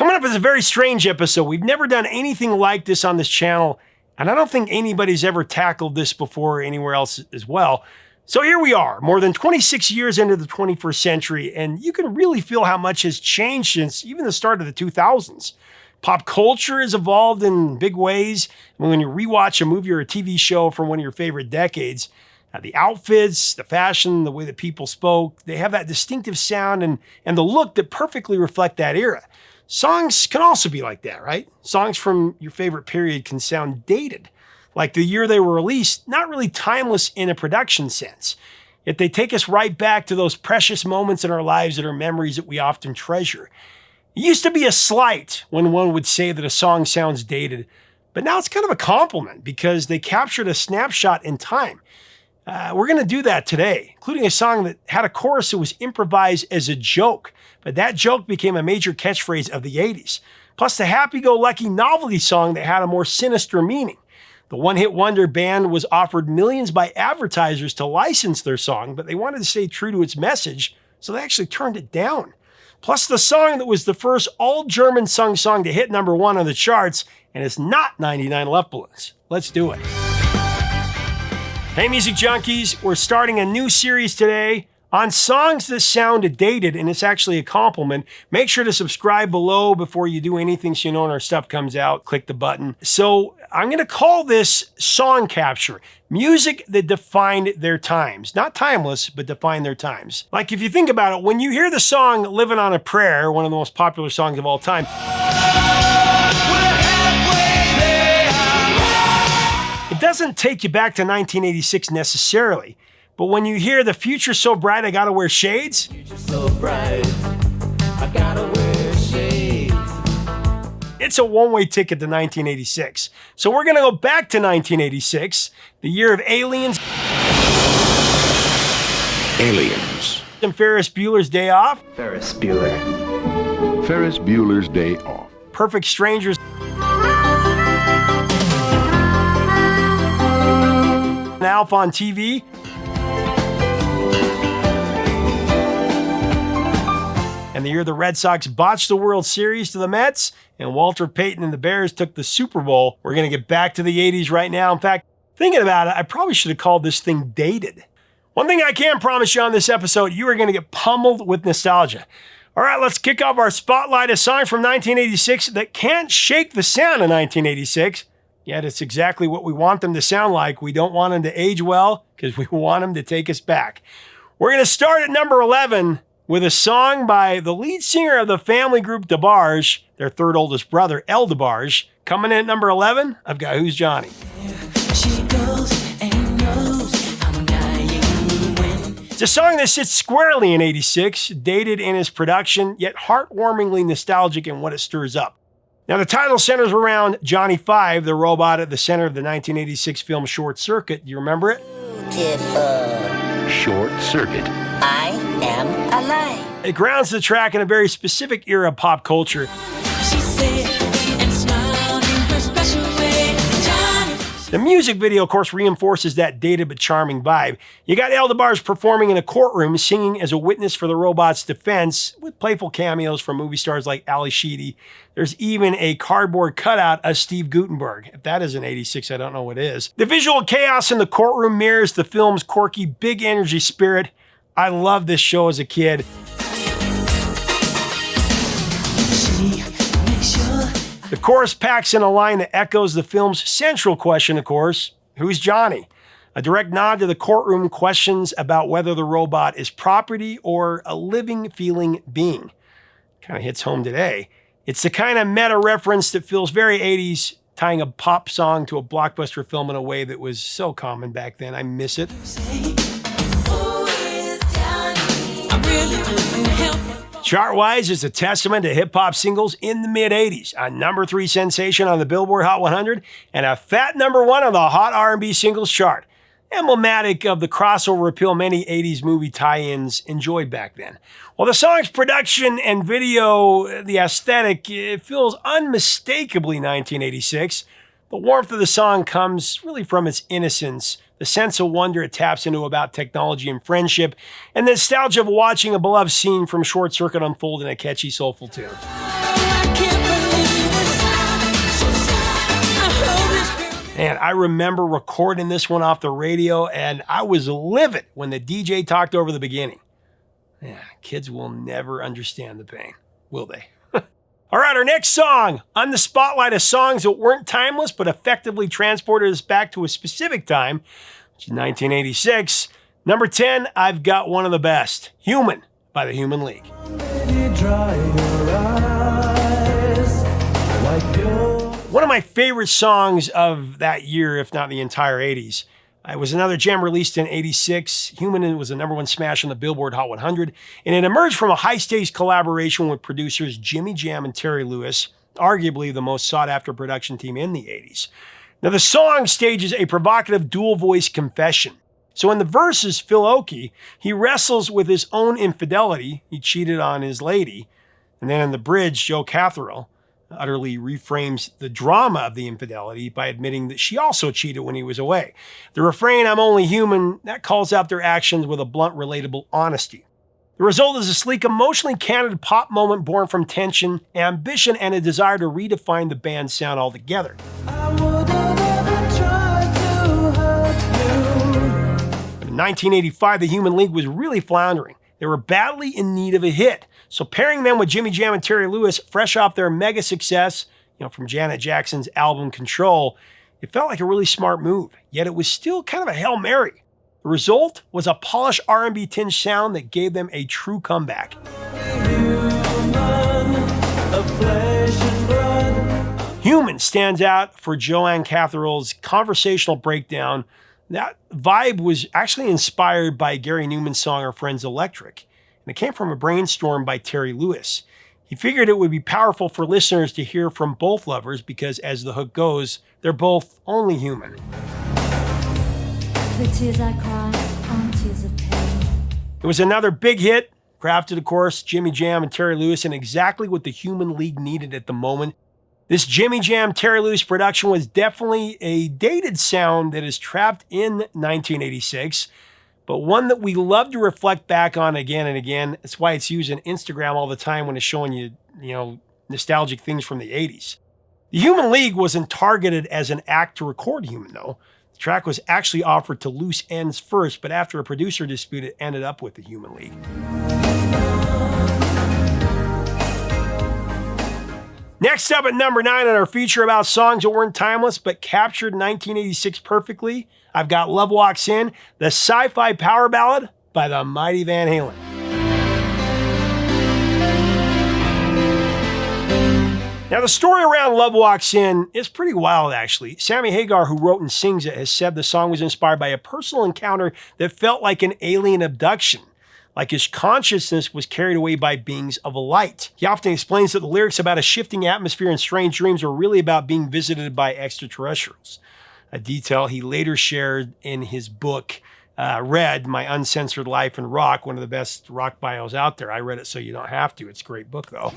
Coming up is a very strange episode. We've never done anything like this on this channel, and I don't think anybody's ever tackled this before anywhere else as well. So here we are, more than 26 years into the 21st century, and you can really feel how much has changed since even the start of the 2000s. Pop culture has evolved in big ways. When you rewatch a movie or a TV show from one of your favorite decades, the outfits, the fashion, the way that people spoke, they have that distinctive sound and the look that perfectly reflect that era. Songs can also be like that, right? Songs from your favorite period can sound dated, like the year they were released, not really timeless in a production sense. Yet they take us right back to those precious moments in our lives that are memories that we often treasure. It used to be a slight when one would say that a song sounds dated, but now it's kind of a compliment because they captured a snapshot in time. We're going to do that today, including a song that had a chorus that was improvised as a joke, but that joke became a major catchphrase of the 80s. Plus the happy-go-lucky novelty song that had a more sinister meaning. The one-hit wonder band was offered millions by advertisers to license their song, but they wanted to stay true to its message, so they actually turned it down. Plus the song that was the first all-German sung song to hit #1 on the charts, and it's not 99 Left Balloons. Let's do it. Hey Music Junkies, we're starting a new series today on songs that sound dated, and it's actually a compliment. Make sure to subscribe below before you do anything so you know when our stuff comes out. Click the button. So I'm going to call this song capture. Music that defined their times. Not timeless, but defined their times. Like if you think about it, when you hear the song Living on a Prayer, one of the most popular songs of all time, it doesn't take you back to 1986 necessarily. But when you hear The Future's So Bright, I Gotta Wear Shades, so bright, I gotta wear shades. It's a one-way ticket to 1986. So we're gonna go back to 1986, the year of Aliens. Aliens. And Ferris Bueller's Day Off. Ferris Bueller. Ferris Bueller's Day Off. Perfect Strangers. Alf on TV. And the year the Red Sox botched the World Series to the Mets, and Walter Payton and the Bears took the Super Bowl. We're going to get back to the 80s right now. In fact, thinking about it, I probably should have called this thing dated. One thing I can promise you on this episode, you are going to get pummeled with nostalgia. All right, let's kick off our spotlight, a song from 1986 that can't shake the sound of 1986. Yet it's exactly what we want them to sound like. We don't want them to age well because we want them to take us back. We're going to start at number 11 with a song by the lead singer of the family group DeBarge, their third oldest brother, DeBarge. Coming in at number 11, I've got Who's Johnny. It's a song that sits squarely in 86, dated in its production, yet heartwarmingly nostalgic in what it stirs up. Now, the title centers around Johnny 5, the robot at the center of the 1986 film Short Circuit. Do you remember it? Beautiful. Short Circuit. I am alive. It grounds the track in a very specific era of pop culture. She said and smiled in her special way. Johnny. The music video, of course, reinforces that dated but charming vibe. You got DeBarge performing in a courtroom, singing as a witness for the robot's defense, with playful cameos from movie stars like Ali Sheedy. There's even a cardboard cutout of Steve Guttenberg. If that isn't 86, I don't know what is. The visual chaos in the courtroom mirrors the film's quirky, big energy spirit. I loved this show as a kid. The chorus packs in a line that echoes the film's central question, of course, who's Johnny? A direct nod to the courtroom questions about whether the robot is property or a living, feeling being. Kind of hits home today. It's the kind of meta reference that feels very 80s, tying a pop song to a blockbuster film in a way that was so common back then. I miss it. Chart-wise, it's a testament to hip-hop singles in the mid-80s, a number 3 sensation on the Billboard Hot 100, and a fat number 1 on the Hot R&B Singles Chart. Emblematic of the crossover appeal many 80s movie tie-ins enjoyed back then. While the song's production and video, the aesthetic, it feels unmistakably 1986, the warmth of the song comes really from its innocence, the sense of wonder it taps into about technology and friendship, and the nostalgia of watching a beloved scene from Short Circuit unfold in a catchy, soulful tune. I remember recording this one off the radio, and I was livid when the DJ talked over the beginning. Yeah, kids will never understand the pain, will they? All right, our next song on the spotlight of songs that weren't timeless but effectively transported us back to a specific time, which is 1986. Number 10, I've got one of the best, Human by the Human League. One of my favorite songs of that year, if not the entire 80s. It was another gem released in 86. Human was the #1 smash on the Billboard Hot 100, and it emerged from a high-stakes collaboration with producers Jimmy Jam and Terry Lewis, arguably the most sought-after production team in the 80s. Now, the song stages a provocative dual-voice confession. So in the verses, Phil Oakey, he wrestles with his own infidelity. He cheated on his lady. And then in the bridge, Joe Catherall utterly reframes the drama of the infidelity by admitting that she also cheated when he was away. The refrain, I'm only human, that calls out their actions with a blunt, relatable honesty. The result is a sleek, emotionally candid pop moment born from tension, ambition, and a desire to redefine the band's sound altogether. In 1985, the Human League was really floundering. They were badly in need of a hit. So pairing them with Jimmy Jam and Terry Lewis, fresh off their mega success, from Janet Jackson's album Control, it felt like a really smart move. Yet it was still kind of a Hail Mary. The result was a polished R&B tinged sound that gave them a true comeback. Human stands out for Joanne Catherall's conversational breakdown. That vibe was actually inspired by Gary Newman's song Our Friends Electric, and it came from a brainstorm by Terry Lewis. He figured it would be powerful for listeners to hear from both lovers because, as the hook goes, they're both only human. The tears I cry are tears of pain. It was another big hit, crafted, of course, Jimmy Jam and Terry Lewis, and exactly what the Human League needed at the moment. This Jimmy Jam, Terry Lewis production was definitely a dated sound that is trapped in 1986, but one that we love to reflect back on again and again. That's why it's used on Instagram all the time when it's showing you, nostalgic things from the 80s. The Human League wasn't targeted as an act to record Human, though. The track was actually offered to Loose Ends first, but after a producer dispute, it ended up with the Human League. Next up at number 9 on our feature about songs that weren't timeless but captured 1986 perfectly, I've got Love Walks In, the sci-fi power ballad by the mighty Van Halen. Now, the story around Love Walks In is pretty wild, actually. Sammy Hagar, who wrote and sings it, has said the song was inspired by a personal encounter that felt like an alien abduction. Like his consciousness was carried away by beings of light. He often explains that the lyrics about a shifting atmosphere and strange dreams are really about being visited by extraterrestrials. A detail he later shared in his book, Red, My Uncensored Life in Rock, one of the best rock bios out there. I read it so you don't have to. It's a great book, though.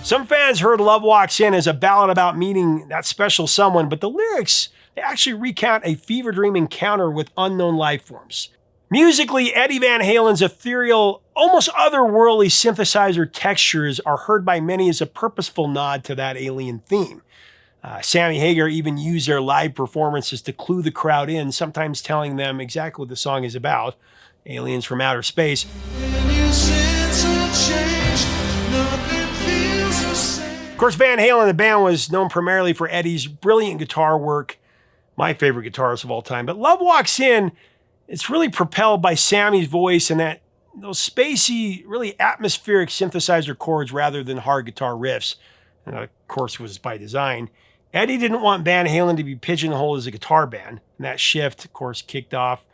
Some fans heard Love Walks In as a ballad about meeting that special someone, but the lyrics, they actually recount a fever dream encounter with unknown life forms. Musically, Eddie Van Halen's ethereal, almost otherworldly synthesizer textures are heard by many as a purposeful nod to that alien theme. Sammy Hagar even used their live performances to clue the crowd in, sometimes telling them exactly what the song is about, aliens from outer space. Of course, Van Halen, the band, was known primarily for Eddie's brilliant guitar work, my favorite guitarist of all time. But Love Walks In, it's really propelled by Sammy's voice and those spacey, really atmospheric synthesizer chords rather than hard guitar riffs. And of course, it was by design. Eddie didn't want Van Halen to be pigeonholed as a guitar band. And that shift, of course, kicked off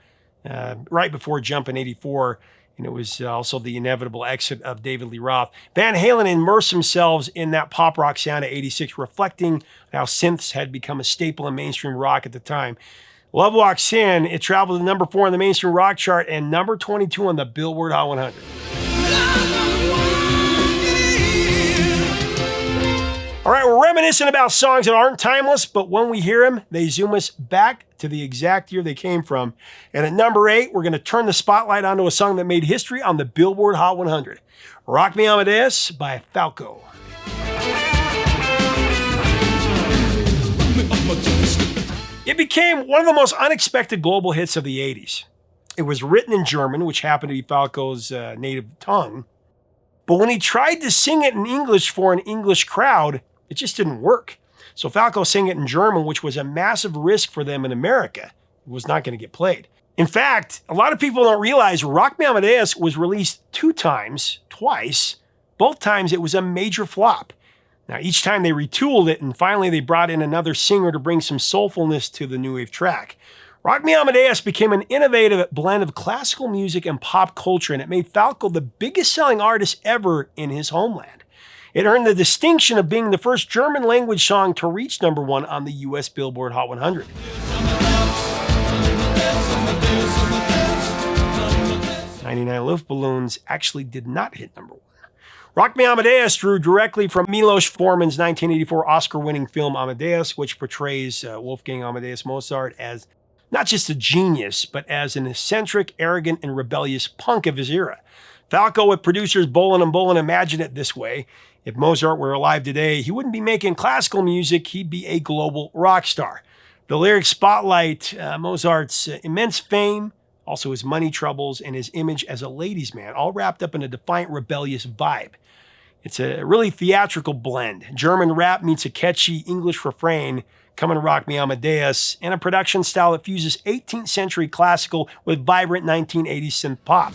right before Jump in '84. And it was also the inevitable exit of David Lee Roth. Van Halen immersed themselves in that pop rock sound of '86, reflecting how synths had become a staple in mainstream rock at the time. Love Walks In, it traveled to number 4 on the mainstream rock chart and number 22 on the Billboard Hot 100. All right, we're reminiscing about songs that aren't timeless, but when we hear them, they zoom us back to the exact year they came from. And at number 8, we're going to turn the spotlight onto a song that made history on the Billboard Hot 100. Rock Me Amadeus by Falco. It became one of the most unexpected global hits of the 80s. It was written in German, which happened to be Falco's native tongue. But when he tried to sing it in English for an English crowd, it just didn't work. So Falco sang it in German, which was a massive risk for them in America. It was not going to get played. In fact, a lot of people don't realize Rock Me Amadeus was released twice. Both times it was a major flop. Now, each time they retooled it, and finally they brought in another singer to bring some soulfulness to the new wave track. Rock Me Amadeus became an innovative blend of classical music and pop culture, and it made Falco the biggest selling artist ever in his homeland. It earned the distinction of being the first German language song to reach #1 on the US Billboard Hot 100. 99 Luftballons actually did not hit #1. Rock Me Amadeus drew directly from Milos Forman's 1984 Oscar-winning film Amadeus, which portrays Wolfgang Amadeus Mozart as not just a genius, but as an eccentric, arrogant, and rebellious punk of his era. Falco with producers Bolan and Bolan imagined it this way. If Mozart were alive today, he wouldn't be making classical music, he'd be a global rock star. The lyrics spotlight Mozart's immense fame, also his money troubles, and his image as a ladies' man, all wrapped up in a defiant, rebellious vibe. It's a really theatrical blend. German rap meets a catchy English refrain, Come and Rock Me Amadeus, and a production style that fuses 18th century classical with vibrant 1980s synth pop.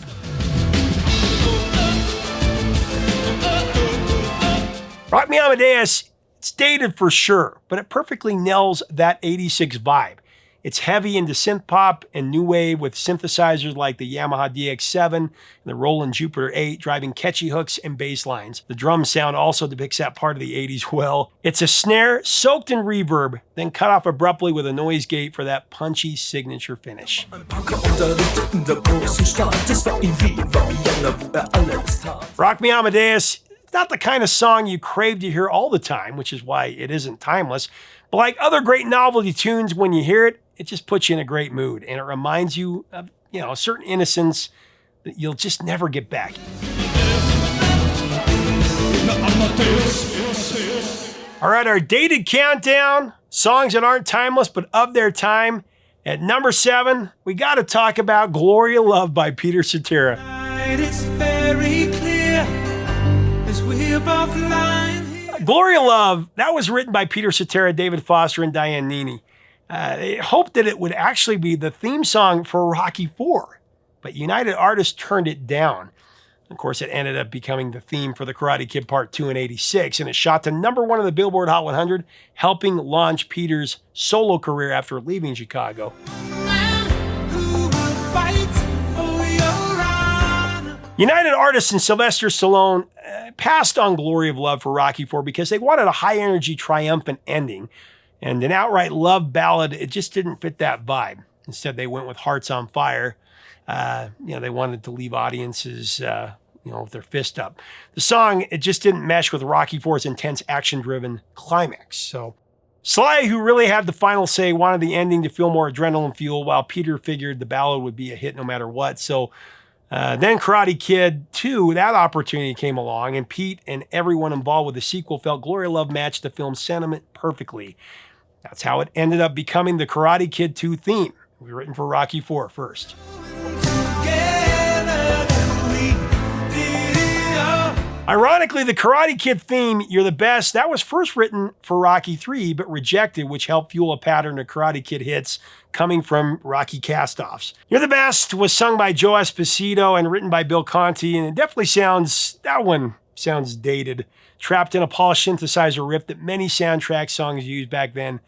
Rock Me Amadeus, it's dated for sure, but it perfectly nails that 86 vibe. It's heavy into synth pop and new wave with synthesizers like the Yamaha DX7 and the Roland Jupiter 8 driving catchy hooks and bass lines. The drum sound also depicts that part of the 80s well. It's a snare soaked in reverb, then cut off abruptly with a noise gate for that punchy signature finish. Rock Me Amadeus, it's not the kind of song you crave to hear all the time, which is why it isn't timeless. But like other great novelty tunes, when you hear it, it just puts you in a great mood, and it reminds you of, a certain innocence that you'll just never get back. All right, our dated countdown, songs that aren't timeless but of their time. At number 7, we got to talk about Gloria Love by Peter Cetera. It's very clear as we're both lying here. Gloria Love, that was written by Peter Cetera, David Foster, and Diane Neene. They hoped that it would actually be the theme song for Rocky IV, but United Artists turned it down. Of course, it ended up becoming the theme for The Karate Kid Part 2 in '86, and it shot to #1 on the Billboard Hot 100, helping launch Peter's solo career after leaving Chicago. United Artists and Sylvester Stallone passed on Glory of Love for Rocky IV because they wanted a high-energy, triumphant ending. And an outright love ballad, it just didn't fit that vibe. Instead, they went with Hearts on Fire. They wanted to leave audiences, with their fist up. The song, it just didn't mesh with Rocky IV's intense, action-driven climax. So Sly, who really had the final say, wanted the ending to feel more adrenaline fuel, while Peter figured the ballad would be a hit no matter what. So then Karate Kid 2, that opportunity came along, and Pete and everyone involved with the sequel felt Gloria Love matched the film's sentiment perfectly. That's how it ended up becoming the Karate Kid 2 theme. It was written for Rocky IV first. Ironically, the Karate Kid theme, You're the Best, that was first written for Rocky III, but rejected, which helped fuel a pattern of Karate Kid hits coming from Rocky castoffs. You're the Best was sung by Joe Esposito and written by Bill Conti, and it definitely sounds dated, trapped in a polished synthesizer riff that many soundtrack songs used back then.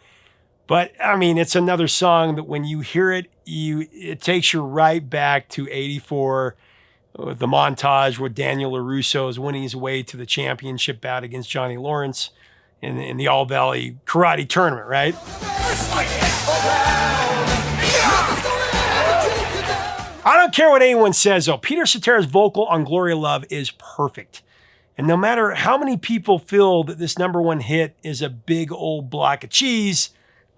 But, it's another song that when you hear it, it takes you right back to '84, with the montage where Daniel LaRusso is winning his way to the championship bout against Johnny Lawrence in the All Valley Karate Tournament, right? I don't care what anyone says, though. Peter Cetera's vocal on Gloria Love is perfect. And no matter how many people feel that this #1 hit is a big old block of cheese,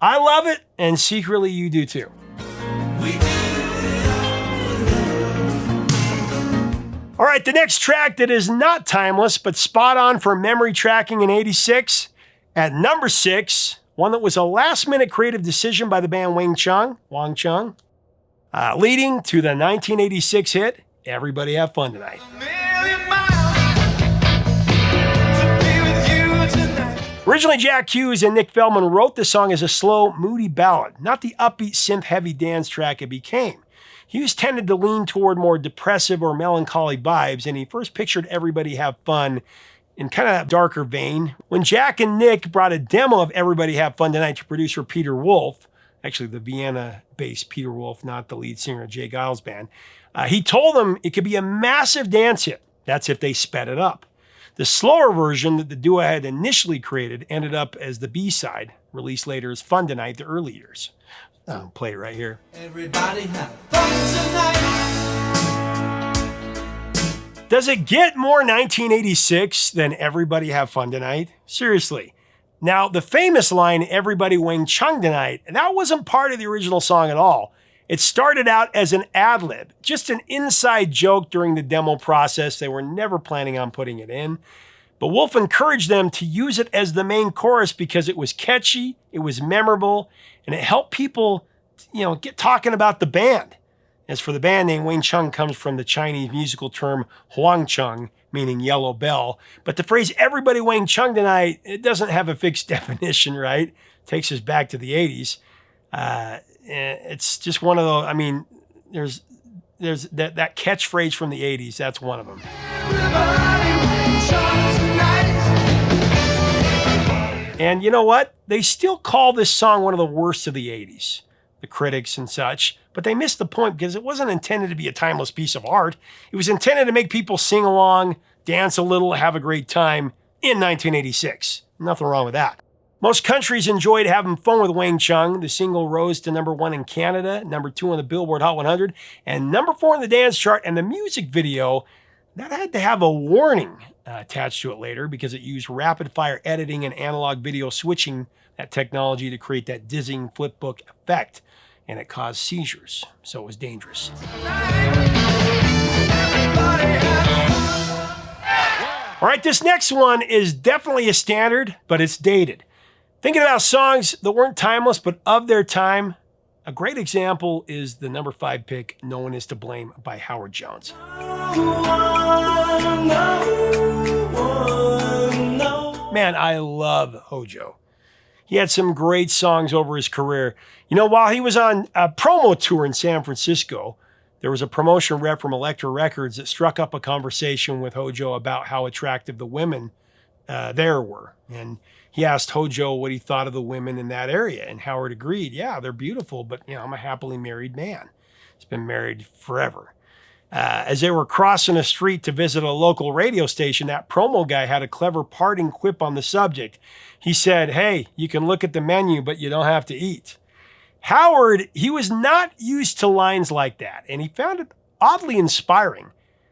I love it, and secretly you do too. All right, the next track that is not timeless, but spot on for memory tracking in '86. At number 6, one that was a last-minute creative decision by the band Wang Chung, leading to the 1986 hit, Everybody Have Fun Tonight. Originally, Jack Hughes and Nick Feldman wrote the song as a slow, moody ballad, not the upbeat, synth-heavy dance track it became. Hughes tended to lean toward more depressive or melancholy vibes, and he first pictured Everybody Have Fun in kind of that darker vein. When Jack and Nick brought a demo of Everybody Have Fun Tonight to producer Peter Wolf, actually the Vienna-based Peter Wolf, not the lead singer of Jay Giles' band, he told them it could be a massive dance hit. That's if they sped it up. The slower version that the duo had initially created ended up as the B-side, released later as Fun Tonight the early years. I'll play it right here. Everybody have fun tonight. Does it get more 1986 than Everybody Have Fun Tonight? Seriously. Now, the famous line, Everybody Wang Chung Tonight, that wasn't part of the original song at all. It started out as an ad-lib, just an inside joke during the demo process. They were never planning on putting it in. But Wolf encouraged them to use it as the main chorus because it was catchy, it was memorable, and it helped people, get talking about the band. As for the band name, Wang Chung comes from the Chinese musical term Huang Chung, meaning yellow bell. But the phrase Everybody Wang Chung Tonight, it doesn't have a fixed definition, right? It takes us back to the 80s. It's just one of those, there's that catchphrase from the 80s. That's one of them. And you know what? They still call this song one of the worst of the 80s, the critics and such, but they missed the point because it wasn't intended to be a timeless piece of art. It was intended to make people sing along, dance a little, have a great time in 1986. Nothing wrong with that. Most countries enjoyed having fun with Wang Chung. The single rose to #1 in Canada, #2 on the Billboard Hot 100, and #4 in the dance chart. And the music video, that had to have a warning attached to it later because it used rapid-fire editing and analog video switching, that technology to create that dizzying flipbook effect, and it caused seizures, so it was dangerous. All right, this next one is definitely a standard, but it's dated. Thinking about songs that weren't timeless, but of their time, a great example is the #5 pick, No One Is to Blame by Howard Jones. Man, I love Hojo. He had some great songs over his career. While he was on a promo tour in San Francisco, there was a promotion rep from Elektra Records that struck up a conversation with Hojo about how attractive the women there were. And he asked Hojo what he thought of the women in that area. And Howard agreed, yeah, they're beautiful, but I'm a happily married man. He's been married forever. As they were crossing a street to visit a local radio station, that promo guy had a clever parting quip on the subject. He said, hey, you can look at the menu, but you don't have to eat. Howard, he was not used to lines like that, and he found it oddly inspiring.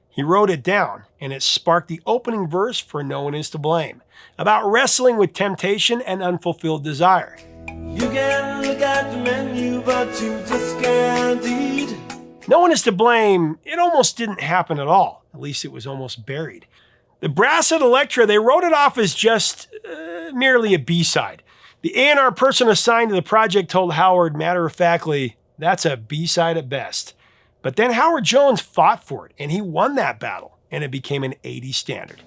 He wrote it down, and it sparked the opening verse for No One Is to Blame, about wrestling with temptation and unfulfilled desire. You can look at the menu, but you just can't eat. No One Is to Blame, it almost didn't happen at all. At least it was almost buried. The brass at Elektra, they wrote it off as just merely a B-side. The A&R person assigned to the project told Howard matter-of-factly, that's a B-side at best. But then Howard Jones fought for it, and he won that battle, and it became an 80s standard.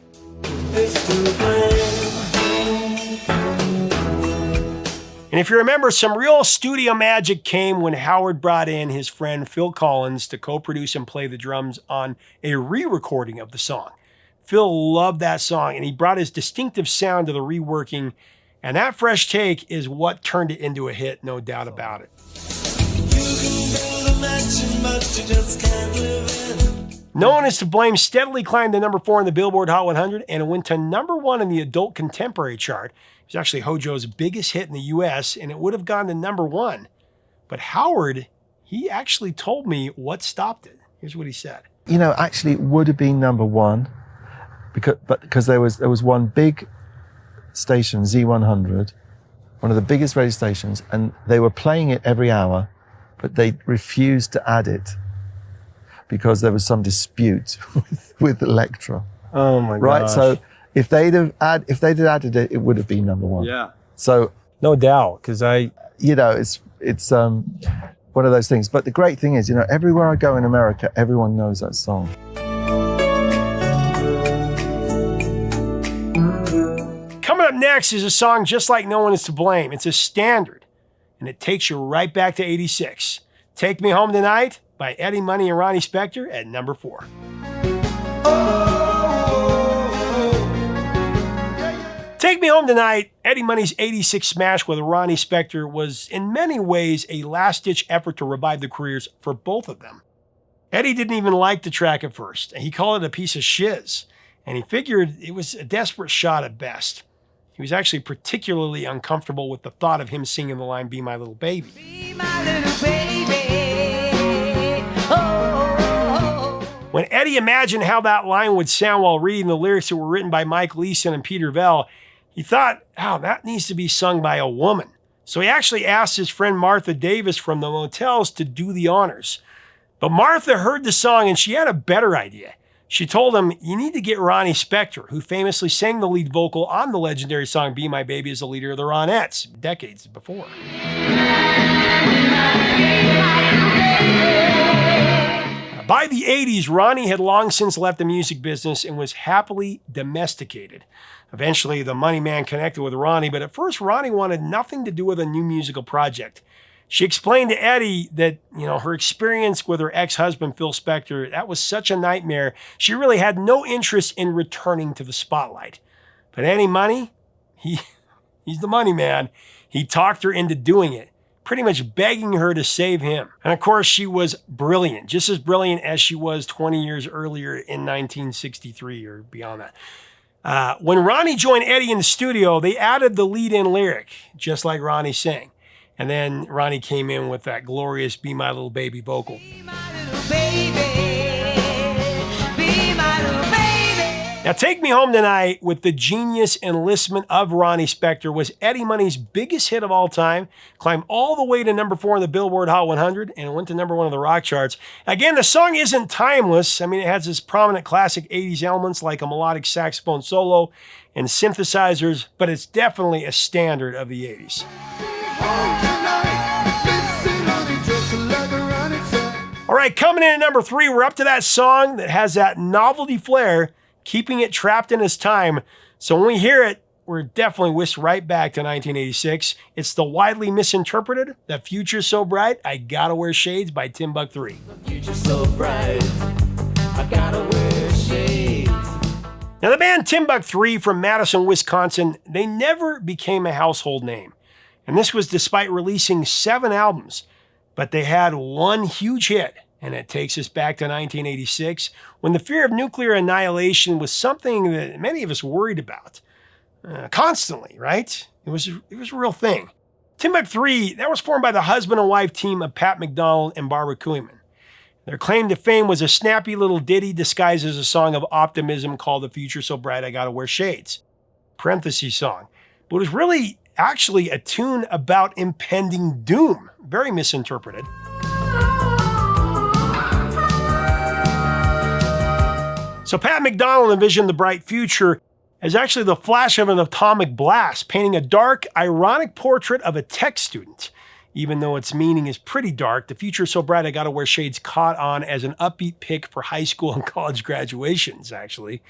And if you remember, some real studio magic came when Howard brought in his friend Phil Collins to co-produce and play the drums on a re-recording of the song. Phil loved that song, and he brought his distinctive sound to the reworking, and that fresh take is what turned it into a hit, no doubt about it. No One Is to Blame steadily climbed to #4 in the Billboard Hot 100, and it went to #1 in the Adult Contemporary chart. It was actually Hojo's biggest hit in the U.S., and it would have gone to #1. But Howard, he actually told me what stopped it. Here's what he said. Actually, it would have been #1, because there was one big station, Z100, one of the biggest radio stations, and they were playing it every hour, but they refused to add it because there was some dispute with Elektra. Oh my gosh. Right, so if they'd added it, it would have been #1. Yeah. So No doubt, because it's one of those things. But the great thing is, everywhere I go in America, everyone knows that song. Coming up next is a song just like No One Is to Blame. It's a standard, and it takes you right back to 86. Take Me Home Tonight by Eddie Money and Ronnie Spector at number 4. Take Me Home Tonight, Eddie Money's 86 smash with Ronnie Spector, was in many ways a last-ditch effort to revive the careers for both of them. Eddie didn't even like the track at first. He called it a piece of shiz, and he figured it was a desperate shot at best. He was actually particularly uncomfortable with the thought of him singing the line, "Be My Little Baby." Be my little baby. Oh. When Eddie imagined how that line would sound while reading the lyrics that were written by Mike Leeson and Peter Vell, he thought, that needs to be sung by a woman. So he actually asked his friend Martha Davis from the Motels to do the honors. But Martha heard the song and she had a better idea. She told him, you need to get Ronnie Spector, who famously sang the lead vocal on the legendary song Be My Baby as the leader of the Ronettes decades before. By the 80s, Ronnie had long since left the music business and was happily domesticated. Eventually, the money man connected with Ronnie, but at first Ronnie wanted nothing to do with a new musical project. She explained to Eddie that, her experience with her ex-husband, Phil Spector, that was such a nightmare, she really had no interest in returning to the spotlight. But Eddie Money, he's the money man. He talked her into doing it, pretty much begging her to save him. And of course, she was brilliant, just as brilliant as she was 20 years earlier in 1963 or beyond that. When Ronnie joined Eddie in the studio, they added the lead-in lyric, just like Ronnie sang. And then Ronnie came in with that glorious Be My Little Baby vocal. Be my little baby. Be my little baby. Now, Take Me Home Tonight, with the genius enlistment of Ronnie Spector, was Eddie Money's biggest hit of all time, climbed all the way to number 4 on the Billboard Hot 100, and went to number 1 on the rock charts. Again, the song isn't timeless. It has its prominent classic 80s elements like a melodic saxophone solo and synthesizers, but it's definitely a standard of the 80s. All right, coming in at number 3, we're up to that song that has that novelty flair, keeping it trapped in its time. So when we hear it, we're definitely whisked right back to 1986. It's the widely misinterpreted "The Future's So Bright, I Gotta Wear Shades" by Timbuk 3. The future's so bright. I gotta wear shades. Now, the band Timbuk 3 from Madison, Wisconsin, they never became a household name. And this was despite releasing 7 albums. But they had one huge hit, and it takes us back to 1986, when the fear of nuclear annihilation was something that many of us worried about. Constantly, right? It was a real thing. Timbuk 3, that was formed by the husband and wife team of Pat McDonald and Barbara Koyman. Their claim to fame was a snappy little ditty disguised as a song of optimism called "The Future's So Bright, I Gotta Wear Shades." Parentheses song. But it was really actually a tune about impending doom. Very misinterpreted. So Pat McDonald envisioned the bright future as actually the flash of an atomic blast, painting a dark, ironic portrait of a tech student. Even though its meaning is pretty dark, "The Future's So Bright, I Gotta Wear Shades" caught on as an upbeat pick for high school and college graduations, actually.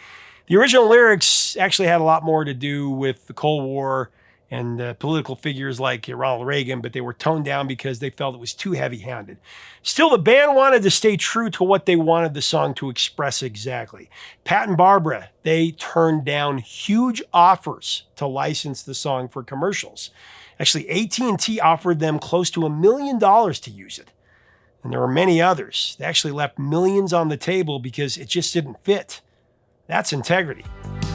The original lyrics actually had a lot more to do with the Cold War and political figures like Ronald Reagan, but they were toned down because they felt it was too heavy-handed. Still, the band wanted to stay true to what they wanted the song to express exactly. Pat and Barbara, they turned down huge offers to license the song for commercials. Actually, AT&T offered them close to $1 million to use it. And there were many others. They actually left millions on the table because it just didn't fit. That's integrity.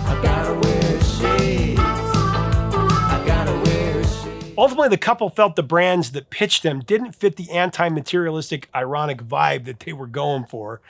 I gotta wear shades. I gotta wear shades. Ultimately, the couple felt the brands that pitched them didn't fit the anti-materialistic, ironic vibe that they were going for,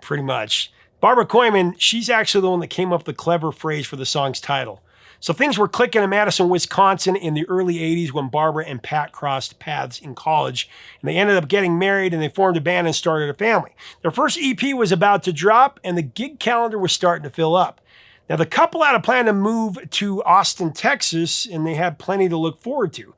pretty much. Barbara Koyman, she's actually the one that came up with the clever phrase for the song's title. So things were clicking in Madison, Wisconsin in the early 80s when Barbara and Pat crossed paths in college. And they ended up getting married and they formed a band and started a family. Their first EP was about to drop and the gig calendar was starting to fill up. Now, the couple had a plan to move to Austin, Texas, and they had plenty to look forward to.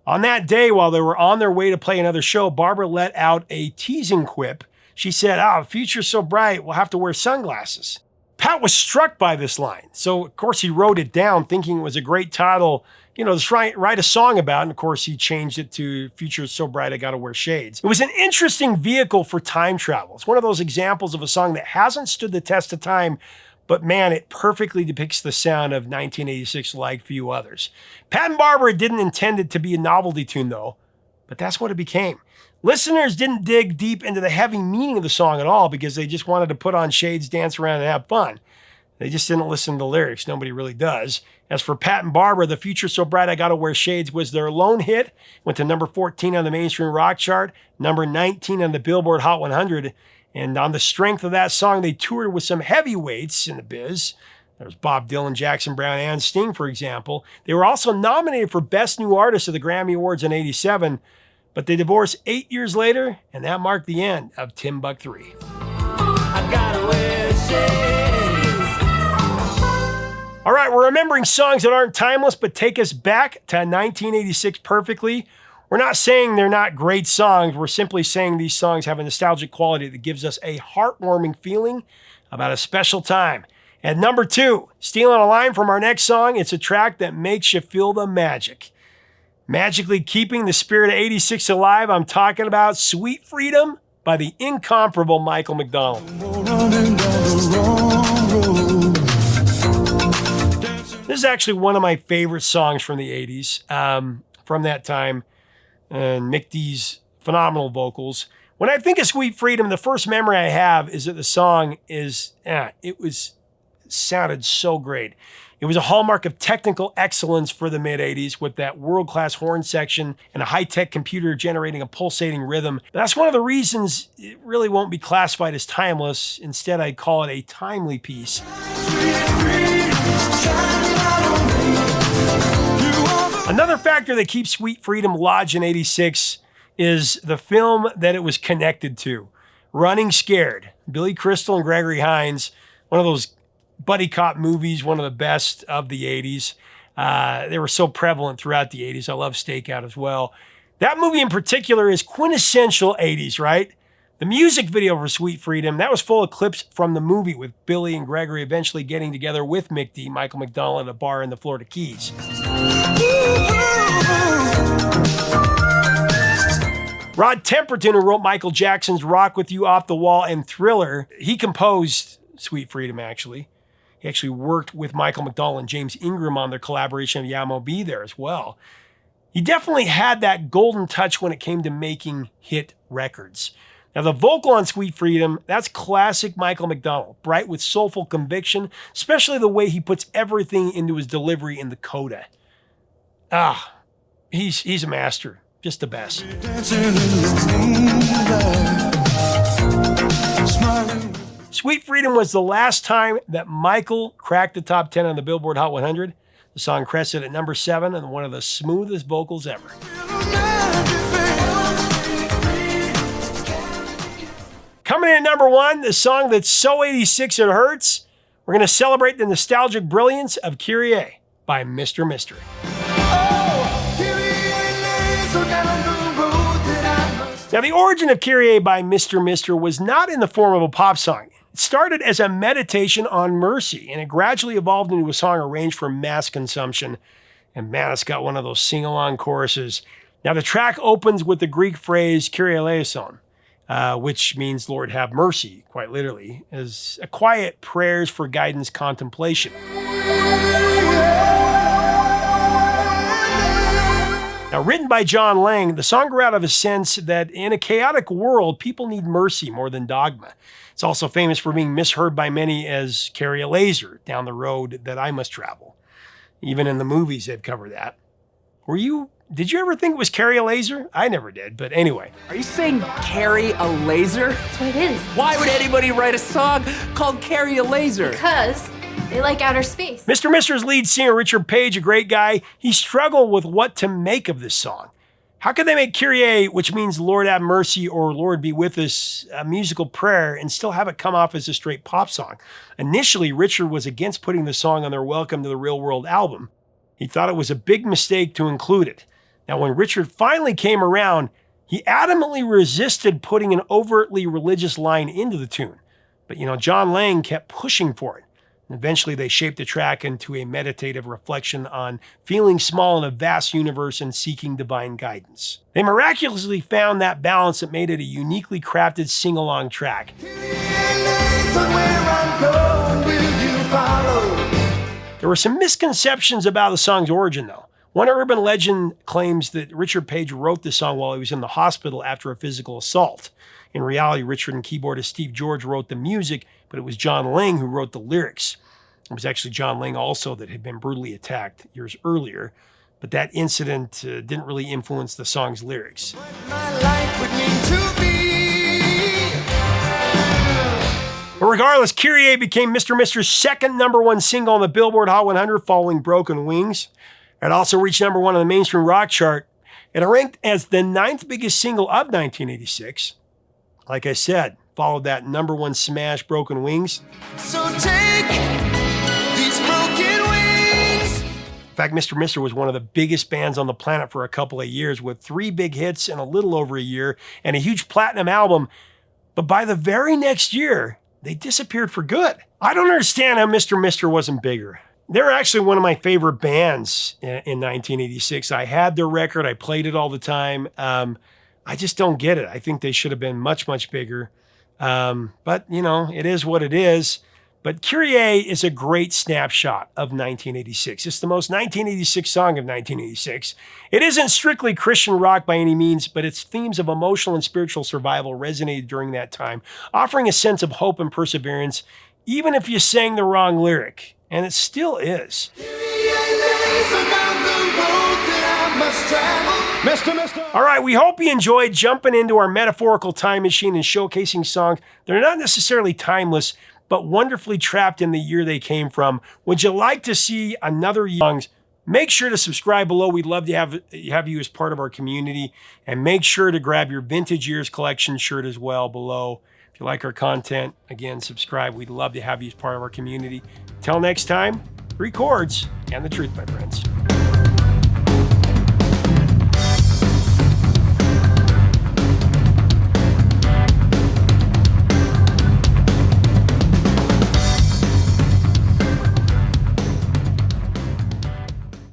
On that day, while they were on their way to play another show, Barbara let out a teasing quip. She said, future's so bright, we'll have to wear sunglasses. Pat was struck by this line, so of course he wrote it down thinking it was a great title, to write a song about, and of course he changed it to Future's So Bright I Gotta Wear Shades. It was an interesting vehicle for time travel. It's one of those examples of a song that hasn't stood the test of time, but man, it perfectly depicts the sound of 1986 like few others. Pat and Barbara didn't intend it to be a novelty tune though, but that's what it became. Listeners didn't dig deep into the heavy meaning of the song at all because they just wanted to put on shades, dance around, and have fun. They just didn't listen to the lyrics. Nobody really does. As for Pat and Barbara, The Future's So Bright I Gotta Wear Shades was their lone hit. Went to number 14 on the mainstream rock chart, number 19 on the Billboard Hot 100. And on the strength of that song, they toured with some heavyweights in the biz. There's Bob Dylan, Jackson Browne, and Sting, for example. They were also nominated for Best New Artist at the Grammy Awards in '87. But they divorced 8 years later, and that marked the end of Timbuk 3. All right, we're remembering songs that aren't timeless, but take us back to 1986 perfectly. We're not saying they're not great songs. We're simply saying these songs have a nostalgic quality that gives us a heartwarming feeling about a special time. At number 2, stealing a line from our next song, it's a track that makes you feel the magic. Magically keeping the spirit of '86 alive, I'm talking about Sweet Freedom by the incomparable Michael McDonald. This is actually one of my favorite songs from the 80s, from that time, and Mick D's phenomenal vocals. When I think of Sweet Freedom, the first memory I have is that the song sounded so great. It was a hallmark of technical excellence for the mid-'80s with that world-class horn section and a high-tech computer generating a pulsating rhythm. That's one of the reasons it really won't be classified as timeless. Instead, I'd call it a timely piece. Another factor that keeps Sweet Freedom lodged in '86 is the film that it was connected to. Running Scared. Billy Crystal and Gregory Hines, one of those buddy cop movies, one of the best of the 80s. They were so prevalent throughout the 80s. I love Stakeout as well. That movie in particular is quintessential 80s, right? The music video for Sweet Freedom, that was full of clips from the movie with Billy and Gregory eventually getting together with Mick D, Michael McDonald at a bar in the Florida Keys. Rod Temperton, who wrote Michael Jackson's Rock With You, Off the Wall, and Thriller, he composed Sweet Freedom, actually. He actually worked with Michael McDonald and James Ingram on their collaboration of Yamo Be There as well. He definitely had that golden touch when it came to making hit records. Now, the vocal on Sweet Freedom, that's classic Michael McDonald, bright with soulful conviction, especially the way he puts everything into his delivery in the coda. He's a master, just the best. Sweet Freedom was the last time that Michael cracked the top 10 on the Billboard Hot 100. The song crested at number 7 and one of the smoothest vocals ever. Coming in at number 1, the song that's so 86 it hurts. We're going to celebrate the nostalgic brilliance of Kyrie by Mr. Mystery. Now, the origin of Kyrie by Mr. Mister was not in the form of a pop song. It started as a meditation on mercy, and it gradually evolved into a song arranged for mass consumption. And man, it's got one of those sing-along choruses. Now, the track opens with the Greek phrase Kyrie eleison, which means Lord have mercy, quite literally, as a quiet prayers for guidance contemplation. Now, written by John Lang, the song grew out of a sense that in a chaotic world, people need mercy more than dogma. It's also famous for being misheard by many as carry a laser down the road that I must travel. Even in the movies, they've covered that. Did you ever think it was carry a laser? I never did, but anyway. Are you saying carry a laser? That's what it is. Why would anybody write a song called Carry a Laser? Because they like outer space. Mr. Mister's lead singer, Richard Page, a great guy, he struggled with what to make of this song. How could they make Kyrie, which means Lord have mercy or Lord be with us, a musical prayer and still have it come off as a straight pop song? Initially, Richard was against putting the song on their Welcome to the Real World album. He thought it was a big mistake to include it. Now, when Richard finally came around, he adamantly resisted putting an overtly religious line into the tune. But, John Lang kept pushing for it. And eventually, they shaped the track into a meditative reflection on feeling small in a vast universe and seeking divine guidance. They miraculously found that balance that made it a uniquely crafted sing-along track. There were some misconceptions about the song's origin, though. One urban legend claims that Richard Page wrote the song while he was in the hospital after a physical assault. In reality, Richard and keyboardist Steve George wrote the music, but it was John Lang who wrote the lyrics. It was actually John Lang also that had been brutally attacked years earlier, but that incident didn't really influence the song's lyrics. But regardless, Kyrie became Mr. Mister's second #1 single on the Billboard Hot 100 following Broken Wings. It also reached #1 on the mainstream rock chart. It ranked as the 9th biggest single of 1986. Like I said, followed that #1 smash, Broken Wings. So take these broken wings. In fact, Mr. Mister was one of the biggest bands on the planet for a couple of years with 3 big hits in a little over a year and a huge platinum album. But by the very next year, they disappeared for good. I don't understand how Mr. Mister wasn't bigger. They're actually one of my favorite bands in 1986. I had their record. I played it all the time. I just don't get it. I think they should have been much, much bigger. But, it is what it is. But Kyrie is a great snapshot of 1986. It's the most 1986 song of 1986. It isn't strictly Christian rock by any means, but its themes of emotional and spiritual survival resonated during that time, offering a sense of hope and perseverance, even if you sang the wrong lyric. And it still is. All right, we hope you enjoyed jumping into our metaphorical time machine and showcasing songs that are not necessarily timeless, but wonderfully trapped in the year they came from. Would you like to see another songs? Make sure to subscribe below. We'd love to have you as part of our community. And make sure to grab your Vintage Years Collection shirt as well below. If you like our content, again, subscribe. We'd love to have you as part of our community. Till next time, 3 chords and the truth, my friends.